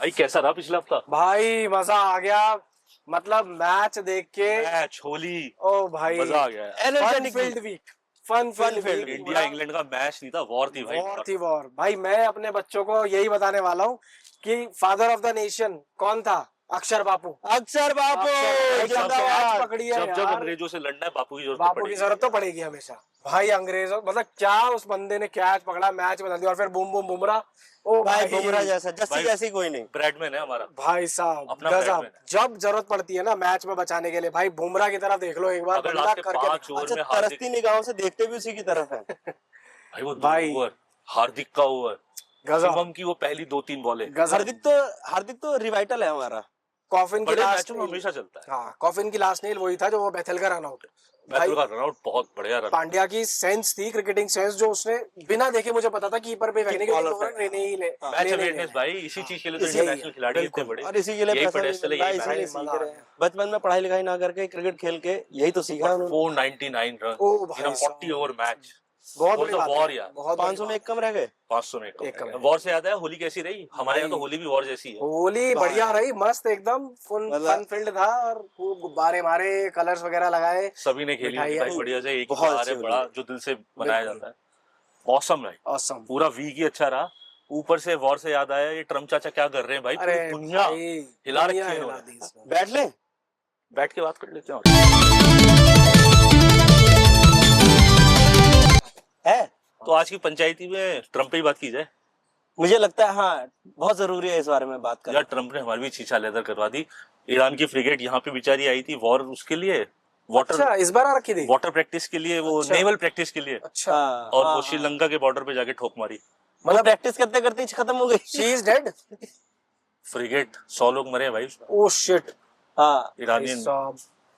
भाई कैसा रहा पिछला हफ्ता? भाई मजा आ गया। मतलब मैच देख के मैच, होली, ओ भाई मजा आ गया यार। Fun energetic filled week, fun filled filled week. India England का मैच नहीं था, वॉर थी भाई। वॉर थी वॉर। भाई मैं अपने बच्चों को यही बताने वाला हूँ कि फादर ऑफ द नेशन कौन था? अक्षर बापू। अक्षर बापू भाई जब कैच जिंदाबाद। पकड़ी है जब यार, अंग्रेजों से लड़ना है बापू की जरूरत बापू की पड़ेगी। जरूरत तो पड़ेगी हमेशा। भाई अंग्रेजों मतलब क्या उस बंदे ने कैच पकड़ा, मैच बदल दिया। और फिर बूम बूम बुमराह। ओ भाई भाई बुमराह जैसा जस्सी भाई, जैसी कोई नहीं। ब्रैडमैन है हमारा। भाई साहब अपना गजब। बैट्समैन है। जब जरूरत पड़ती है ना मैच में बचाने के लिए, भाई बुमराह की तरफ देख लो एक बार, अगर बंदा लास्ट के करके 5 दिखा। ओवर अच्छा में हार्दिक, तरसती निगाहों से देखते भी उसी की तरफ है। भाई वो 2 भाई ओवर, हार्दिक का ओवर, गजब शिवम की वो पहली 2-3 बॉलें, गजब। हार्दिक तो रिवाइटल है हमारा। कॉफिन की बड़े लास्ट मैचों में हमेशा चलता है। हाँ कॉफिन की लास्ट नील वही था जो वो बेथल का रन आउट। मैथ्यू का रन आउट बहुत बढ़िया रन। पांड्या की सेंस थी, क्रिकेटिंग सेंस, जो उसने बिना देखे, मुझे पता था कीपर पे फेंकने के लिए, ball दो रन लेने ही ले मैच लेने ही अवेयरनेस लेने। भाई, इसी चीज के लिए तो इसी- इंटरनेशनल खिलाड़ी इतने बिल्कुल। बड़े। और इसी के लिए यही पैसा प्रोटेस्ट चले, मिल रहा है, यही इसीलिए मैच। सीख मजा आ रहे गया। हैं। बचपन में पढ़ाई लिखाई ना करके क्रिकेट खेल के यही तो सीखा उन्होंने। 499 रन ओ भाई इन 40 ओवर मैच। बहुत बड़ी बात वॉर है, यार। बहुत बड़ी 500 में बात एक कम रह गए। 500 में एक कम कम है। है। वॉर से याद है होली कैसी रही हमारे यहाँ? तो भाई, होली भी वॉर जैसी है। होली बढ़िया रही, मस्त एकदम फुल मतलब- फन फील्ड था। और खूब गुब्बारे मारे, कलर्स वगैरह लगाए। सभी ने खेली होली मिठाइयाँ। भाई बढ़िया से। एक ही बहुत त्योहार अच्छी है होली बड़ा है। जो दिल से मनाया बिल्कुल। जाता है। ऑसम है, ऑसम। पूरा वीक ही अच्छा रहा। ऊपर से वॉर से याद आया, ये ट्रम्प चाचा क्या कर रहे हैं भाई? अरे पूरी दुनिया भाई, हिला रखी दुनिया है हिला इन्होंने। दी इसने। बैठ ले। बैठ के बात कर लेते हैं। है तो आज की पंचायती में ट्रम्प पे ही बात की जाए। मुझे लगता है हाँ बहुत जरूरी है इस बारे में बात यार करना। ट्रम्प ने हमारी भी छीछा लेदर करवा दी। ईरान की फ्रिगेट यहाँ पे बेचारी आई थी वॉर उसके लिए, वाटर अच्छा इस बार आ रखी थी। वाटर प्रैक्टिस के लिए, वो अच्छा। नेवल प्रैक्टिस के लिए। अच्छा हाँ, और हाँ, वो हाँ। श्रीलंका के बॉर्डर पे जाके ठोक मारी। मतलब प्रैक्टिस करते करते ही खत्म हो गई। She is dead. फ्रिगेट 100 लोग मरे हैं भाई। Oh shit. हाँ ईरानियन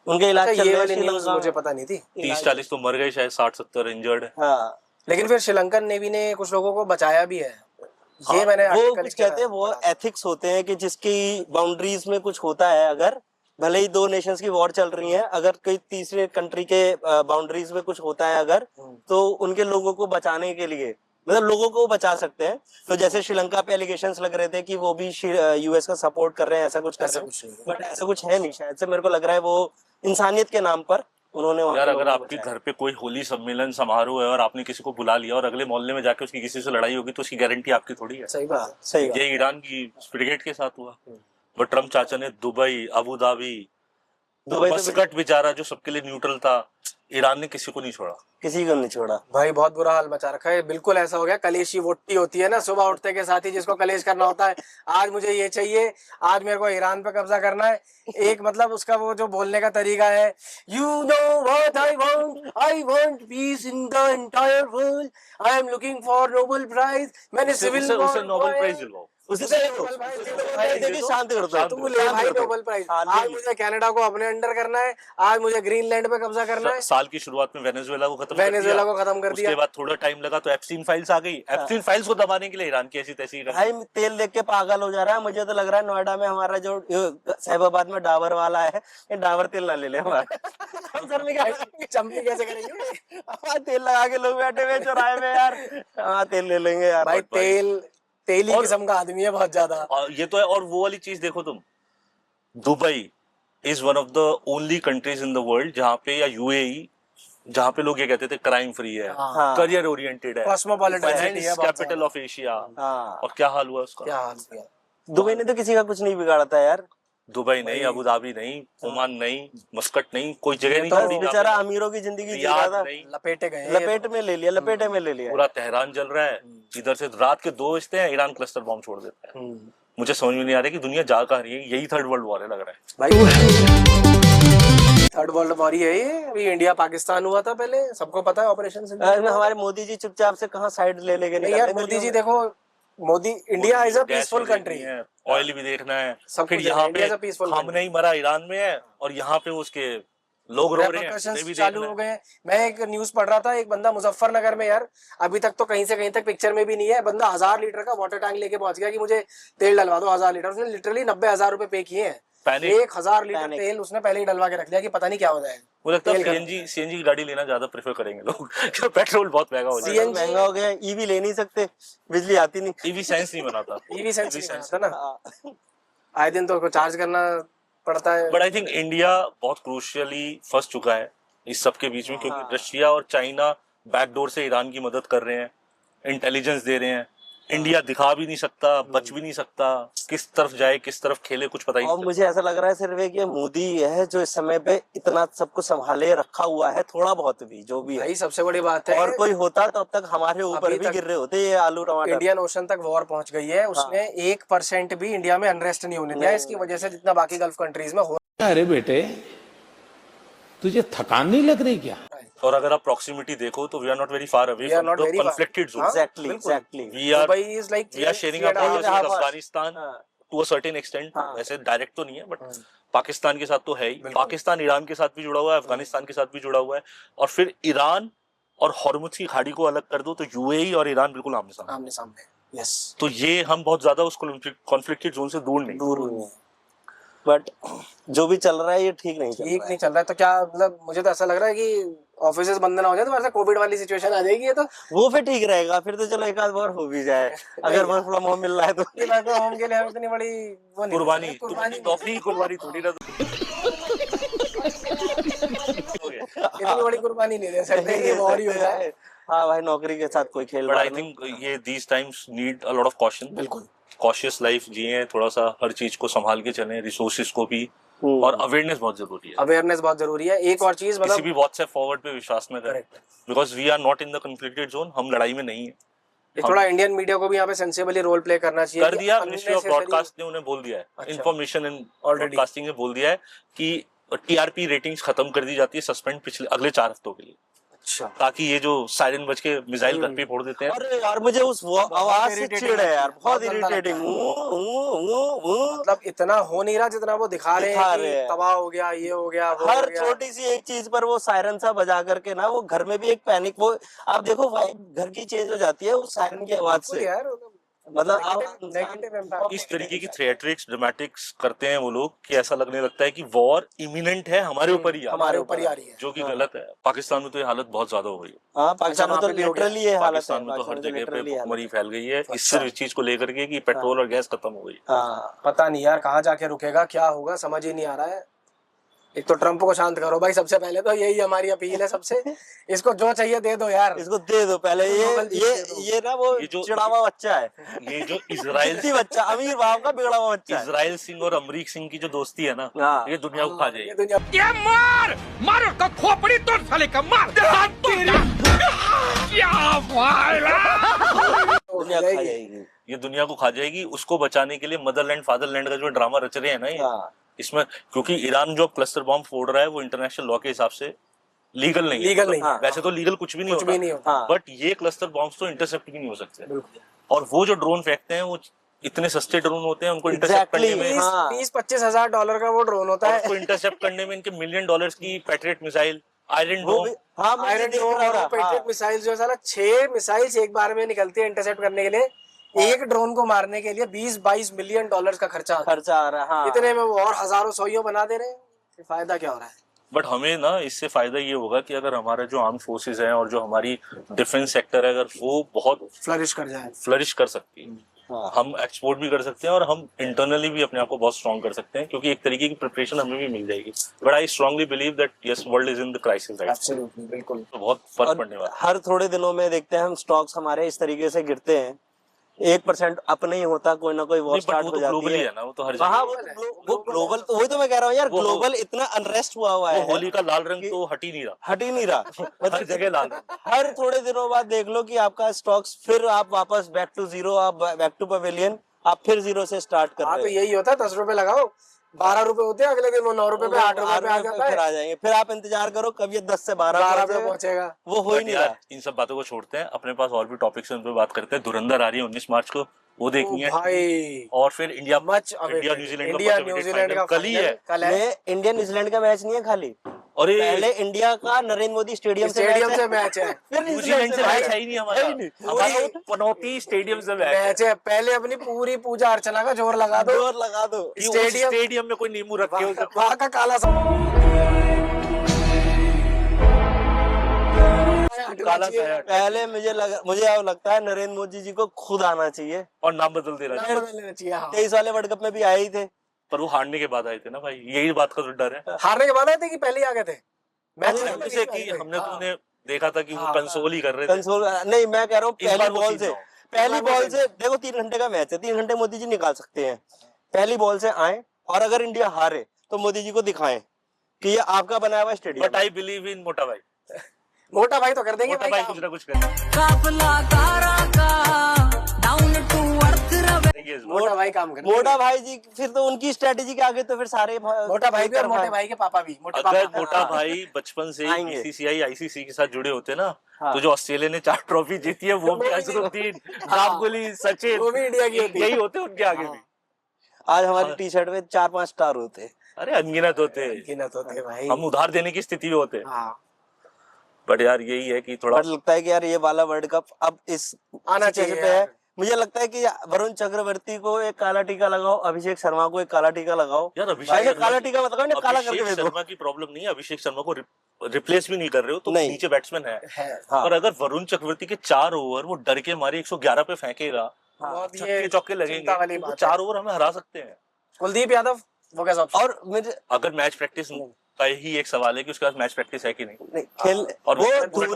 उनके इलाज अच्छा चल ये रहे हैं वाली न्यूज़ श्रीलंका मुझे में। पता नहीं थी। 30-40 तो मर गए, शायद 60-70 इंजर्ड है। हाँ लेकिन फिर श्रीलंकन नेवी ने कुछ लोगों को बचाया भी है। ये हाँ, मैंने वो आर्टिकल कुछ कहते हैं वो एथिक्स होते हैं कि जिसकी बाउंड्रीज में कुछ होता है, अगर भले ही 2 नेशंस की वॉर चल रही है, अगर कोई तीसरे कंट्री के बाउंड्रीज में कुछ होता है अगर, तो उनके लोगों को बचाने के लिए मतलब लोगों को बचा सकते हैं। तो जैसे श्रीलंका पे एलिगेशंस लग रहे थे कि वो भी यूएस का सपोर्ट कर रहे हैं, ऐसा कुछ कर ऐसा रहे कुछ नहीं है। हैं, बट ऐसा कुछ है नहीं। शायद से मेरे को लग रहा है वो इंसानियत के नाम पर उन्होंने वहाँ यार के अगर लोगों को आपके बचाया। घर पे कोई होली सम्मेलन समारोह है और आपने किसी को बुला लिया और अगले मोहल्ले में जाके उसकी किसी से लड़ाई होगी, तो उसकी गारंटी आपकी थोड़ी है। सही बात। सही बात। ये ईरान की फ्रिगेट के साथ हुआ। बट ट्रम्प चाचा ने दुबई, अबू धाबी, दुबई तो मस्कट बेचारा जो सबके लिए न्यूट्रल था, ईरान ने किसी को नहीं छोड़ा। किसी को नहीं छोड़ा। भाई बहुत बुरा हाल मचा रखा है। बिल्कुल ऐसा हो गया, कलेशी वोट्टी होती है ना सुबह उठते के साथ ही, जिसको कलेश करना होता है। आज मुझे ये चाहिए, आज मेरे को ईरान पे कब्जा करना है। एक मतलब उसका वो जो बोलने का तरीका है, you know what I want peace in the entire world, I am looking for Nobel prize. मैंने सिविल वॉर उसे नोबेल प्राइज दिलवाओ। उसे नोबेल प्राइज देके शांत कर दो। तू ले भाई नोबेल प्राइज। हाँ, ले आज ली। मुझे कनाडा को अपने अंडर करना है, आज मुझे ग्रीनलैंड पे कब्जा करना है। साल की शुरुआत में वेनेजुएला को खत्म कर दिया। वेनेजुएला को खत्म कर दिया। उसके बाद थोड़ा टाइम लगा तो एप्स्टीन फाइल्स आ गई। एप्स्टीन फाइल्स को दबाने के लिए ईरान की ऐसी तैसी कर भाई तेल देख के पागल हो जा रहा है। मुझे तो लग रहा है नोएडा में हमारा जो साहिबाबाद में डाबर वाला है, ये डाबर तेल ना ले ले हमारा। हम सर में क्या चंपी कैसे करेंगे? हाँ, तेल लगा के लोग बैठे हुए चौराहे में यार। हाँ तेल ले लेंगे यार। भाई तेली और- किस्म का आदमी है बहुत ज्यादा। और ये तो है। और वो वाली चीज देखो तुम, Dubai is one of the only countries in the world जहाँ पे, या यूएई, जहाँ पे लोग ये कहते थे क्राइम फ्री है, हाँ। करियर ओरिएंटेड है, कॉस्मोपॉलिटन सिटी है बहुत कैपिटल ज्यादा। Of Asia. हाँ और क्या हाल हुआ उसका? क्या हाल किया। दुबई ने तो किसी का कुछ नहीं बिगाड़ा था यार। दुबई नहीं, अबू धाबी नहीं, ओमान नहीं, मस्कट नहीं, कोई जगह नहीं बस छोड़ी। बेचारा अमीरों की जिंदगी जी रहा रियाद था। नहीं, लपेटे गए लपेट में ले लिया, लपेटे में ले लिया। पूरा तेहरान जल रहा है। इधर से रात के 2 बजते हैं, ईरान क्लस्टर बॉम्ब छोड़ देता है। मुझे समझ में नहीं आ रहा कि दुनिया जा कहाँ रही है। यही थर्ड वर्ल्ड वॉर है लग रहा है भाई थर्ड वर्ल्ड वॉर है ये। अभी इंडिया पाकिस्तान हुआ था पहले, सबको पता है ऑपरेशन सिंदूर। हमारे मोदी जी चुपचाप से कहाँ साइड ले लेके नहीं निकल यार, रहे मोदी जी गलियों में। देखो, Modi India is a gas peaceful भी कंट्री। देखनी है, ऑयल भी देखना है। सब फिर कुछ है, यहाँ India is a पे peaceful खामनेई country। ही मरा ईरान में है, और यहाँ पे उसके लोग रो रहे हैं, उन्हें Repercussions भी चालू देखना हो है। गए। मैं एक न्यूज पढ़ रहा था, एक बंदा मुजफ्फरनगर में यार, अभी तक तो कहीं से कहीं तक पिक्चर में भी नहीं है, बंदा 1000 लीटर का वाटर टैंक लेके पहुंच गया कि मुझे तेल डलवा दो 1000 लीटर। उसने लिटरली 90,000 रुपए पे किए हैं पैनिक। 1000 litre Panic. तेल उसने पहले ही डलवा के रख दिया कि पता नहीं क्या हो जाएगा। मुझे लगता है तेल सीएनजी की गाड़ी लेना ज्यादा प्रेफर करेंगे लोग क्योंकि पेट्रोल बहुत महंगा हो जाएगा। CNG महंगा हो गया, ईवी ले नहीं सकते, बिजली आती नहीं। ईवी सेंस नहीं बनाता। EV सेंस नहीं sense आता ना, हाँ। आए दिन तो उसको चार्ज करना पड़ता है। बट आई थिंक इंडिया बहुत क्रूशियली फंस चुका है इस सब के बीच में, हाँ। क्योंकि रशिया और चाइना बैकडोर से ईरान की मदद कर रहे हैं, इंटेलिजेंस दे रहे हैं। इंडिया दिखा भी नहीं सकता, बच भी नहीं सकता, किस तरफ जाए किस तरफ खेले कुछ पता ही और नहीं मुझे ऐसा लग रहा है सिर्फ एक ये मोदी है जो इस समय पे इतना सबको संभाले रखा हुआ है, थोड़ा बहुत भी जो भी है। भाई सबसे बड़ी बात है, और कोई होता तो अब तक हमारे ऊपर अभी भी तक गिर रहे होते ये आलू टमाटर। इंडियन ओशन तक वॉर पहुंच गई है, उसने 1% भी इंडिया में अनरेस्ट नहीं होने दिया। नहीं, इसकी वजह से जितना बाकी गल्फ कंट्रीज में हो अरे बेटे तुझे थकान नहीं लग रही क्या? रहा है। और अगर आप प्रॉक्सिमिटी देखो तो we are not very far away We are फ्रॉम not द very far. Conflicted zone. हाँ, एग्जैक्टली बिल्कुल। Exactly. We are Dubai is like sharing a borders with Afghanistan to a certain extent. हाँ। वैसे डायरेक्ट तो नहीं है, बट पाकिस्तान के साथ तो है ही। पाकिस्तान ईरान के साथ भी जुड़ा हुआ है, अफगानिस्तान के साथ भी जुड़ा हुआ है, और फिर ईरान और हॉर्मुज की खाड़ी को अलग कर दो तो यूएई और ईरान बिल्कुल आमने सामने। आमने सामने। यस, तो ये हम बहुत ज्यादा उस कॉन्फ्लिक्टेड जोन से दूर नहीं। दूर हुए। बट जो भी चल रहा है ये ठीक नहीं चल ठीक रहा नहीं चल रहा है। तो क्या मतलब, मुझे तो ऐसा लग रहा है कि ऑफिसेज बंद ना हो जाए तो वैसे कोविड वाली सिचुएशन आ जाएगी। ये तो वो फिर ठीक रहेगा, फिर तो चलो एक आध बार हो भी जाए अगर वर्क फ्रॉम होम मिल रहा है तो। ये वर्क फ्रॉम होम के लिए हम इतनी बड़ी वो नहीं कुर्बानी, कुर्बानी नौकरी की कुर्बानी थोड़ी ना। इतनी बड़ी कुर्बानी नहीं दे सकते कि वॉर ही हो जाए। हाँ भाई, नौकरी के साथ कोई खेल बट आई थिंक ये these times need a lot of caution. बिल्कुल। कॉशियस लाइफ जिए, थोड़ा सा हर चीज को संभाल के चलें, रिसोर्सेज को भी, और अवेयरनेस बहुत जरूरी है। अवेयरनेस बहुत जरूरी है। एक और चीज किसी मतलब, भी व्हाट्सएप फॉरवर्ड पे विश्वास न करें, correct, because we are not in the conflicted zone. हम लड़ाई में नहीं है। ये थोड़ा इंडियन मीडिया को भी यहाँ पे सेंसिबली रोल प्ले करना चाहिए। कर दिया, मिनिस्ट्री ऑफ ब्रॉडकास्ट ने उन्हें बोल दिया है, अच्छा। Information and Already। ब्रॉडकास्टिंग ने बोल दिया है कि टीआरपी रेटिंग्स खत्म कर दी जाती है, सस्पेंड पिछले अगले 4 हफ्तों के लिए, अच्छा, ताकि ये जो सायरन बज के मिसाइल घर पे फोड़ देते हैं। अरे यार मुझे उस आवाज से चिढ़ है यार, बहुत बहुत गंदा इरिटेटिंग। मतलब इतना हो नहीं रहा जितना वो दिखा रहे हैं कि तबाह हो गया, ये हो गया, वो हो हर गया। छोटी सी एक चीज पर वो सायरन सा बजा करके ना, वो घर में भी एक पैनिक, वो आप देखो वाइब घर की चेंज हो जाती है उस सायरन की आवाज बिल्कुल से। यार, मतलब नेगेटिव इम्पैक्ट। इस तरीके की थिएट्रिक्स ड्रामेटिक्स करते हैं वो लोग कि ऐसा लगने लगता है कि वॉर इमिनेंट है, हमारे ऊपर ही हमारे ऊपर ही आ रही है, जो कि गलत है। पाकिस्तान में तो ये हालत बहुत ज्यादा हो गई है। हाँ, पाकिस्तान में वहाँ तो पे भी हो गया। लिटरली ये हालत है। पाकिस्तान में तो हर जगह पे भुखमरी फैल गई है इस सिर्फ चीज को लेकर के कि पेट्रोल और गैस खत्म हो गई। हाँ, पता नहीं यार कहाँ जाके रुकेगा, क्या होगा समझ ही नहीं आ रहा है। एक तो ट्रम्प को शांत करो भाई, सबसे पहले तो यही हमारी अपील है सबसे। इसको जो चाहिए दे दो यार, इसको दे दो पहले। ये ना वो ये जो- चिढ़ावा बच्चा है, ये जो इजराइल जिद्दी बच्चा, अमीर बाप का बिगड़ा हुआ बच्चा है। इजराइल सिंह और अमरीक सिंह की जो दोस्ती है ना, हाँ। ये दुनिया को खा ये जाएगी। दुनिया मार का खोपड़ी तोड़ साले का मार। क्या दुनिया खा जाएगी। ये दुनिया को खा जाएगी। उसको बचाने के लिए मदरलैंड फादरलैंड का जो ड्रामा रच रहे हैं ना ये, हाँ। इसमें क्योंकि ईरान जो क्लस्टर बॉम्ब फोड़ रहा है वो इंटरनेशनल लॉ के हिसाब से लीगल नहीं है। लीगल नहीं है। वैसे तो लीगल कुछ भी नहीं कुछ भी नहीं होता। हाँ। बट ये क्लस्टर बॉम्ब्स तो इंटरसेप्ट भी नहीं हो सकते। बिल्कुल। और वो जो ड्रोन फेंकते हैं वो इतने सस्ते ड्रोन होते हैं, उनको इंटरसेप्ट Exactly। करने में, हाँ। 20-25 हजार डॉलर का वो ड्रोन होता और है। उसको इंटरसेप्ट करने में इनके $1 मिलियन की पैट्रियट मिसाइल, आयरन वो डोम। भी, हाँ, मैं आयरन देख डोम रहा और था। पेट्रियट मिसाइल जो है साला 6 मिसाइल्स एक बार में निकलती है इंटरसेप्ट करने के लिए। एक ड्रोन को मारने के लिए 20-22 मिलियन डॉलर का खर्चा आता है। खर्चा आ रहा है। हाँ। इतने में वो और हजारों सोइयों बना दे रहे हैं, फिर फायदा क्या हो रहा है? बट हमें ना इससे फायदा ये होगा कि अगर हमारा जो आर्म फोर्सेज है और जो हमारी डिफेंस सेक्टर है, अगर वो बहुत फ्लरिश कर जाए। फ्लरिश कर सकती है, हाँ। हम एक्सपोर्ट भी कर सकते हैं और हम इंटरनली भी अपने आप को बहुत स्ट्रॉन्ग कर सकते हैं, क्योंकि एक तरीके की प्रिपरेशन हमें भी मिल जाएगी। But I strongly believe that yes, world is in the crisis right. Absolutely, बिल्कुल। तो बहुत फर्क और पड़ने वाला है। हर थोड़े दिनों में देखते हैं हम स्टॉक्स हमारे इस तरीके से गिरते हैं, 1% अप नहीं होता, कोई ना कोई वॉर नहीं, but स्टार्ट वो हो तो जाती ग्लोबली है। है ना, वो तो हर वहाँ जगह। वो ग्लोबल, तो वही तो मैं कह रहा हूँ यार, वो- ग्लोबल इतना अनरेस्ट हुआ हुआ वो है, होली का लाल रंग तो हट ही नहीं रहा, हट ही नहीं रहा। हर मतलब जगह लाल रंग। हर थोड़े दिनों बाद देख लो कि आपका स्टॉक्स फिर आप वापस बैक टू जीरो, आप बैक टू पवेलियन, आप फिर जीरो से स्टार्ट कर हाँ तो रहे हो। यही होता है, 10 रुपए लगाओ, 12 रुपए होते हैं, अगले दिन वो 9 रुपए पे, 8 रुपए पे आ जाता फिर है, आ जाएंगे, फिर आप इंतजार करो कब ये 10 से 12 12 पे पहुंचेगा। पहुंचेगा। वो हो ही But नहीं यार, रहा। इन सब बातों को छोड़ते हैं, अपने पास और भी टॉपिक्स हैं, उन पे बात करते हैं। धुरंधर आ रही है 19 मार्च को, वो देखनी है। भाई और फिर India much New Zealand India New Zealand का कल ही है। कल है। इंडिया न्यूजीलैंड का मैच नहीं है खाली, अरे पहले इंडिया का नरेंद्र मोदी स्टेडियम से मैच है, फिर न्यूजीलैंड से मैच है ही नहीं हमारा, है ही नहीं। हमारा वो पनौती स्टेडियम से मैच है मैच है। पहले अपनी पूरी पूजा अर्चना का जोर लगा दो, जोर लगा दो। कि उस स्टेडियम में कोई नींबू रखे हो। वहां का काला काला साया। पहले मुझे अब लगता है नरेंद्र मोदी जी को खुद आना चाहिए, और नाम बदल देना चाहिए। बदल लेना चाहिए। हाँ। 23 वाले वर्ल्ड कप में भी आए ही थे। पर वो हारने के बाद आए थे ना भाई, यही बात का तो डर है। हारने के बाद आए थे कि पहले ही आ गए थे मैच पहले से कि हमने तो उन्हें देखा था कि वो हाँ, कंसोल ही कर रहे थे। कंसोल नहीं, मैं कह रहा हूँ इस बार पहली वो बॉल सीख से जाओ। पहली बॉल से देखो 3 घंटे का मैच है, 3 घंटे मोदी जी निकाल सकते हैं। पहली बॉल से आए और अगर इंडिया हारे तो मोदी जी को दिखाएं कि ये आपका बनाया हुआ stadium. But I believe in मोटा भाई। मोटा भाई तो कर देंगे मोटा भाई काम। कुछ ना कुछ करेंगे। मोटा भाई काम कर मोटा भाई जी फिर तो उनकी स्ट्रेटेजी के आगे तो फिर सारे मोटा भाई भी और मोटे भाई के पापा भी। मोटे अगर पापा मोटा भाई बचपन से आएंगे। बीसीसीआई आईसीसी के साथ जुड़े होते ना, हाँ। तो जो ऑस्ट्रेलिया ने 4 ट्रॉफी जीती है वो भी अजरुद्दीन, गांगुली, सचिन, वो भी इंडिया की होती। यही होते उनके आगे भी। आज हमारी टी शर्ट में 4-5 स्टार होते। अरे अनगिनत होते, गिनत होते भाई। हम उधार देने की स्थिति में होते। हाँ। बट यार यही है कि थोड़ा बट लगता है कि यार ये वाला वर्ल्ड कप अब इस आना situation चाहिए पे है। यार। मुझे लगता है कि वरुण चक्रवर्ती को एक काला टीका लगाओ, अभिषेक शर्मा को एक काला टीका लगाओ। यार भाई अभिषेक ने काला टीका मतलब इन्हें काला करके अभिषेक भेज दो। शर्मा की प्रॉब्लम नहीं है, अभिषेक शर्मा को रिप्लेस भी नहीं कर रहे हो तो नहीं। नीचे बैट्समैन है। हाँ। पर अगर वरुण चक्रवर्ती के 4 ओवर वो डर के मारे 111 पे फेंकेगा, बहुत छक्के ये चौके चिंता लगेंगे वाली तो बात 4 ओवर हमें हरा सकते हैं। कुलदीप यादव वो कैसा ऑप्शन? और मुझे अगर मैच प्रैक्टिस का ही एक सवाल है कि उसके पास मैच प्रैक्टिस है कि नहीं। नहीं, खेल और वो वो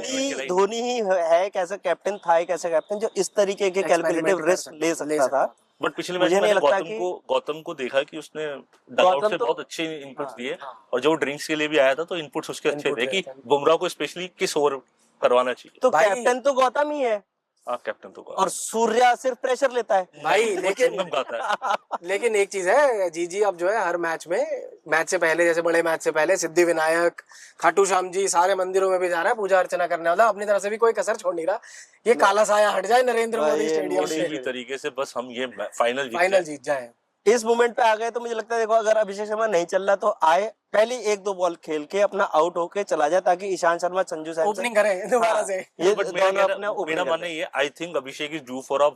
धोनी ही है एक ऐसा कैप्टन था, एक ऐसा कैप्टन जो इस तरीके के कैलकुलेटिव रिस्क ले सकता था। बट पिछले मैच मुझे में नहीं मैंने लगता कि गौतम को देखा कि उसने डगआउट से तो- बहुत अच्छे इनपुट्स हाँ, दिए, और जो ड्रिंक्स के लिए भी आया था तो इनपुट्स उसके अच्छे Inputs थे कि थे। बुमराह को स्पेशली किस ओवर करवाना चाहिए। तो भाई- कैप्टन तो गौतम ही है हाँ कैप्टन तो और सूर्या सिर्फ प्रेशर लेता है। भाई वो लेकिन चिंगम गाता है। लेकिन एक चीज है, जी अब जो है हर मैच में, मैच से पहले जैसे बड़े मैच से पहले सिद्धि विनायक, खाटू श्याम जी सारे मंदिरों में भी जा रहा है पूजा अर्चना करने वाला, अपनी तरफ से भी कोई कसर छोड़ नहीं रहा। ये काला साया हट जाए नरेंद्र भाई, मोदी ये स्टेडियम किसी भी से, तरीके से बस हम ये फाइनल फाइनल जीत जाए। इस मोमेंट पे आ गए तो मुझे लगता है देखो अगर अभिषेक शर्मा नहीं चल रहा तो आए पहली 1-2 बॉल खेल के अपना आउट होके चला जाए ताकि ईशांत शर्मा, संजू सैमसन ओपनिंग करें दोबारा से। ये बट दोनों अपने opening मेरा कर मानना ये, I think Abhishek is due for a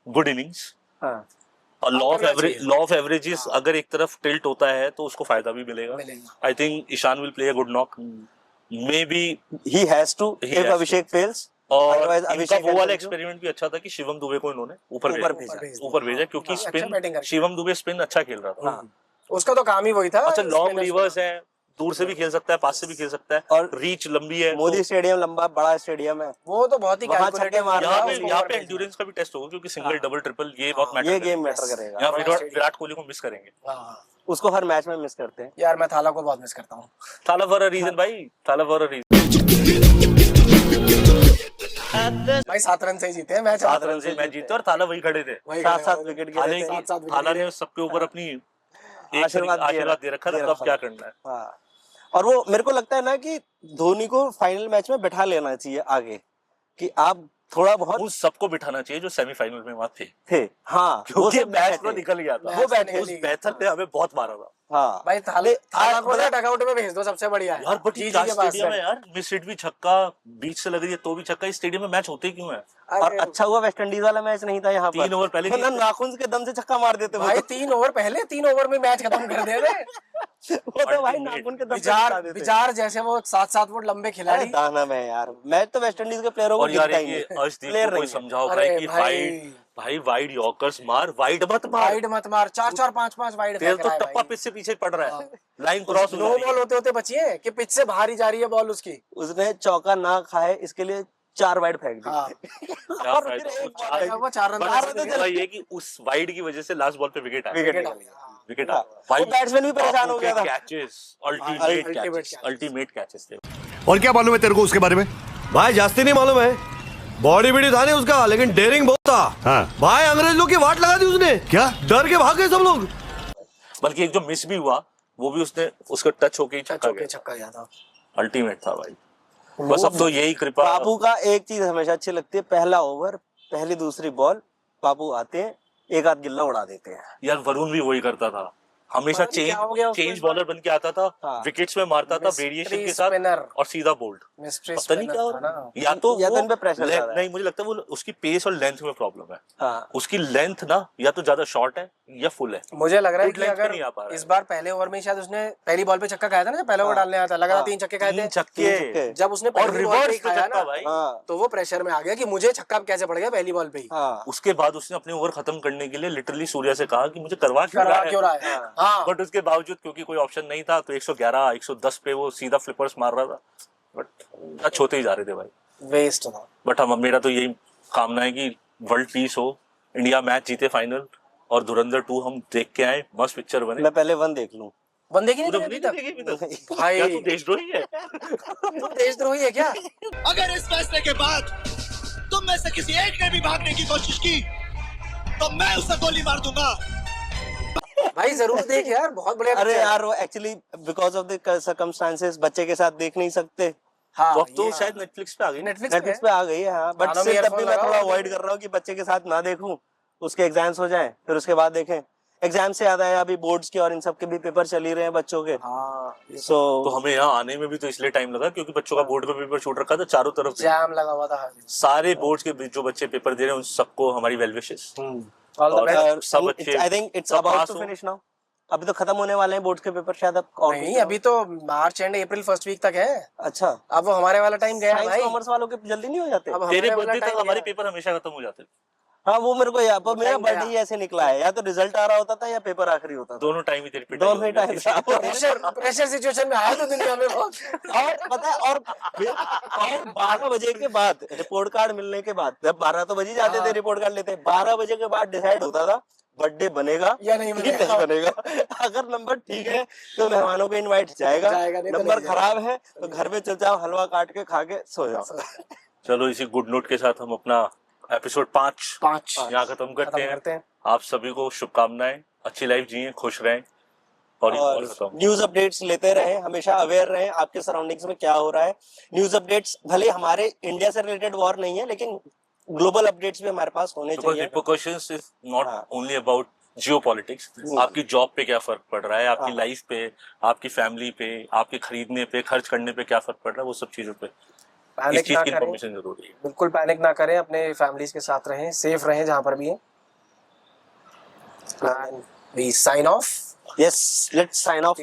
good innings. हाँ। और लॉ ऑफ करना एवरेज, चाहिए। लॉ ऑफ एवरेजेस अगर एक तरफ टिल्ट होता है तो उसको फायदा भी मिलेगा। मिलेगा। I think Ishan will play a good knock, maybe. he has to He if has to. Abhishek fails और Otherwise, इनका अभिषेक वो वाला and संजू- एक्सपेरिमेंट भी अच्छा था कि शिवम दुबे को इन्होंने ऊपर ऊपर भेजा, भेजा। ऊपर भेजा क्योंकि हाँ, अच्छा batting स्पिन करके। शिवम दुबे स्पिन अच्छा खेल रहा था। हाँ। उसका तो काम ही वही था। अच्छा लॉन्ग spinners लीवर्स का। है, दूर से भी खेल सकता है, पास से भी खेल सकता है, और और रीच लंबी है। मोदी स्टेडियम लंबा बड़ा स्टेडियम है। वो तो बहुत ही वहाँ calculated छक्के मार था, रहा यहाँ है, पे उसको यहाँ over पे भेजना। एंड्योरेंस का भी टेस्ट होगा क्योंकि सिंगल हाँ। डबल ट्रिपल ये बहुत ये मैटर गेम करेगा। मैटर करेगा। यहाँ बड़ा विराट कोहली को मिस करेंगे। हाँ। उसको हर मैच में मिस करते हैं। यार मैं थाला को बहुत मिस करता हूँ। थाला फॉर अ रीजन भाई, थाला फॉर अ रीजन। भाई 7 रन से ही जीते हैं मैच। 7 रन से मैच जीते और थाला वही खड़े थे। वही 7-7 विकेट गिरे थे। सात- सात विकेट थाला गिरे। ने सबके ऊपर अपनी एक आशीर्वाद आशीर्वाद दे रखा दे था, रखा अब क्या करना है। हाँ। और वो मेरे को लगता है ना कि धोनी को फाइनल मैच में बैठा लेना चाहिए आगे कि आप थोड़ा बहुत उन सबको बिठाना चाहिए जो सेमीफाइनल में वहां थे, थे। हाँ वो क्योंकि सब मैच बैठे तो थे। निकल गया था। मैच वो तो बैठ निकल उस ही गया बैथल ने हमें बहुत मारा था हाँ भाई थाला को ना डगआउट में भेज दो, सबसे बढ़िया है। यार। बट जी क्या के पास स्टेडियम है है। यार, मिस हिट भी छक्का, बीच से लग रही है तो भी छक्का। इस स्टेडियम में मैच होते क्यों है? और अच्छा हुआ वेस्ट इंडीज वाला मैच नहीं था यहाँ पर। 3 ओवर पहले वरना नाखून के दम से छक्का मार देते वो भाई तो। 3 ओवर पहले 3 ओवर में मैच खत्म कर दे रहे। वो तो भाई नाखून के दम से विचार जिता देते। विचार जैसे वो 7-7 फुट लंबे अरे खिलाड़ी। दाना में यार मैच तो वेस्ट इंडीज के प्लेयरों को और यार दिखता ही ये नहीं। अर्शदीप प्लेयर को कोई नहीं है। समझाओ अरे भाई कि भाई। भाई वाइड यॉर्कर्स मार, वाइड मत मार। वाइड मत मार, 4-4 5-5 वाइड तेल फेंक तो रहा है टप्पा भाई। पिच से पीछे पड़ रहा है, लाइन क्रॉस हो नो रही है। बॉल होते होते बची है कि पिच से बाहर ही जा रही है बॉल उसकी। उसने चौका ना खाए इसके लिए 4 वाइड फेंक दी। हाँ। क्या और फायदा? फिर वो एक चार- बॉल वो 4 रन बट मार रन हुआ ये कि उस वाइड की वजह से लास्ट बॉल पे विकेट आया। विकेट विकेट हाँ। वो बैट्समैन भी परेशान हो गया था। Catches, ultimate ultimate catches। Ultimate catches थे। और क्या मालूम है तेरे को उसके बारे में? भाई जास्ती नहीं मालूम है, बॉडी बिडी था नहीं उसका लेकिन डेयरिंग बहुत था। हाँ। भाई अंग्रेज लोग की वाट लगा दी उसने, क्या? डर के भाग गए सब लोग। बल्कि एक जो मिस भी हुआ वो भी उसने उसका टच होके ही छक्का चौके गया। छक्का गया था। अल्टीमेट था भाई। बस अब तो यही कृपा। बापू का एक चीज हमेशा अच्छी लगती है, पहला ओवर पहली दूसरी बॉल बापू आते हैं एक आध गिल्ला उड़ा देते हैं। यार वरुण भी वही करता था, हमेशा पता नहीं क्या हो गया उसको चेंज इस बार। बॉलर बन के आता था, हाँ। विकेट्स में मारता था वेरिएशन के साथ स्पिनर, और सीधा बोल्ड। मिस्ट्री पता नहीं क्या हो था रहा ना। है। या तो वो इन पे प्रेशर ले- ज्यादा है। नहीं मुझे लगता है वो उसकी पेस और लेंथ में प्रॉब्लम है। हाँ उसकी लेंथ ना या तो ज्यादा शॉर्ट है या फुल है। मुझे लग रहा है Good कि length पे अगर नहीं आ पा रहा इस है। बार पहले ओवर में शायद उसने पहली बॉल पे छक्का खाया था ना, जब पहला ओवर हाँ। डालने आया था, लगा था हाँ। 3 छक्के खाए थे। 3 छक्के छक्के। जब उसने और पहली बॉल पे ही रिवर्स पे खाया छक्का ना, भाई। हाँ तो वो प्रेशर में आ गया कि मुझे छक्का कैसे पड़ गया पहली बॉल पे ही। हाँ उसके बाद उसने अपने ओवर खत्म करने के लिए लिटरली सूर्या से कहा कि मुझे करवा करवा क्यों रहा है? हाँ। हाँ बट उसके बावजूद क्योंकि कोई ऑप्शन नहीं था तो 111 110 पे वो सीधा फ्लिपर्स मार रहा था, बट टच होते ही जा रहे थे भाई। वेस्ट था। बट हम मेरा तो यही कामना है कि वर्ल्ड पीस हो, इंडिया मैच जीते फाइनल और धुरंधर 2 हम देख के आए, मस्त पिक्चर बने। मैं पहले 1 देख लूं। बंदे की तूने नहीं नहीं अभी तक देखी अभी तक? भाई। क्या तू देशद्रोही है? तू देशद्रोही है क्या? अगर इस फैसले के बाद तुम में से किसी एक ने भी भागने की कोशिश की तो मैं उसे गोली मार दूंगा। भाई जरूर देख यार, बहुत बढ़िया अरे picture है। यार वो actually because of the circumstances बच्चे के साथ देख नहीं सकते। हाँ वो अब तो ये शायद नेटफ्लिक्स पे आ गई। नेटफ्लिक्स नेटफ्लिक्स पे आ गई है हाँ, बट कानों में स्टिल तब भी earphone मैं लगाओ थोड़ा और अवॉइड देखो। कर रहा हूँ कि बच्चे के साथ ना देखूं, उसके एग्जाम्स हो जाएं फिर उसके बाद देखें। एग्जाम से याद आया अभी बोर्ड्स के और इन सब के भी पेपर चल ही रहे हैं बच्चों के। हाँ सो तो हमें यहाँ आने में भी तो इसलिए टाइम लगा क्योंकि बच्चों का बोर्ड का पेपर छूट रखा था चारों तरफ से। जैम लगा हुआ था। सारे बोर्ड्स के जो बच्चे पेपर दे रहे हैं उन सबको हमारी वेल विशेस। ऑल द और बेस्ट। सब अच्छे आई थिंक इट्स सब अबाउट पास टू हो। Finish now. अभी तो खत्म होने वाले हैं बोर्ड्स के पेपर शायद अब और नहीं कुछ अभी तो मार्च एंड अप्रैल फर्स्ट वीक तक है। अच्छा अब वो हमारे वाला टाइम गया साइंस भाई। कॉमर्स वालों के जल्दी नहीं हो जाते। अब तेरे हमारे वाला बर्थडे तक टाइम हमारे गया। पेपर हमेशा खत्म हो जाते हैं। हाँ वो मेरे को याद पर मेरा टाइम बर्थडे गया। ही ऐसे निकला है, या तो रिजल्ट आ रहा होता था या पेपर आखिरी होता था। दोनों टाइम ही तेरी पिटाई दोनों ही होती टाइम है। था। प्रेशर सिचुएशन में आया तो दुनिया में बहुत। और पता है और 12 बजे के बाद रिपोर्ट कार्ड मिलने के बाद, जब 12 तो बज ही जाते थे रिपोर्ट कार्ड लेते, 12 बजे के बाद डिसाइड होता था बर्थडे बनेगा या नहीं कि बनेगा। नहीं बनेगा। अगर नंबर ठीक है तो मेहमानों को इनवाइट जाएगा, नहीं तो नंबर नहीं खराब है तो घर में चल जाओ, हलवा काट के खा के सो जाओ। चलो इसी गुड नोट के साथ हम अपना एपिसोड 5 यहाँ खत्म करते हैं। आप सभी को शुभकामनाएं, अच्छी लाइफ जिए, खुश रहें और खत्म। न्यूज अपडेट्स लेते रहें, हमेशा अवेयर रहें आपके सराउंडिंग्स में क्या हो रहा है। न्यूज अपडेट्स भले हमारे इंडिया से रिलेटेड वॉर नहीं है लेकिन ग्लोबल अपडेट्स भी हमारे पास होने बिकॉज चाहिए। रिपरकशंस इज नॉट हाँ। Only about geopolitics. आपकी जॉब पे क्या फर्क पड़ रहा है, आपकी लाइफ पे, आपकी फैमिली पे, आपके खरीदने पे, खर्च करने पे क्या फर्क पड़ रहा है, वो सब चीजों पे इस पैनिक चीज ना की करें, इन्फॉर्मेशन जरूरी है। बिल्कुल पैनिक ना करें, अपने फैमिलीज के साथ रहें, सेफ रहें जहां पर भी हैं। And we sign off. Yes let's sign of.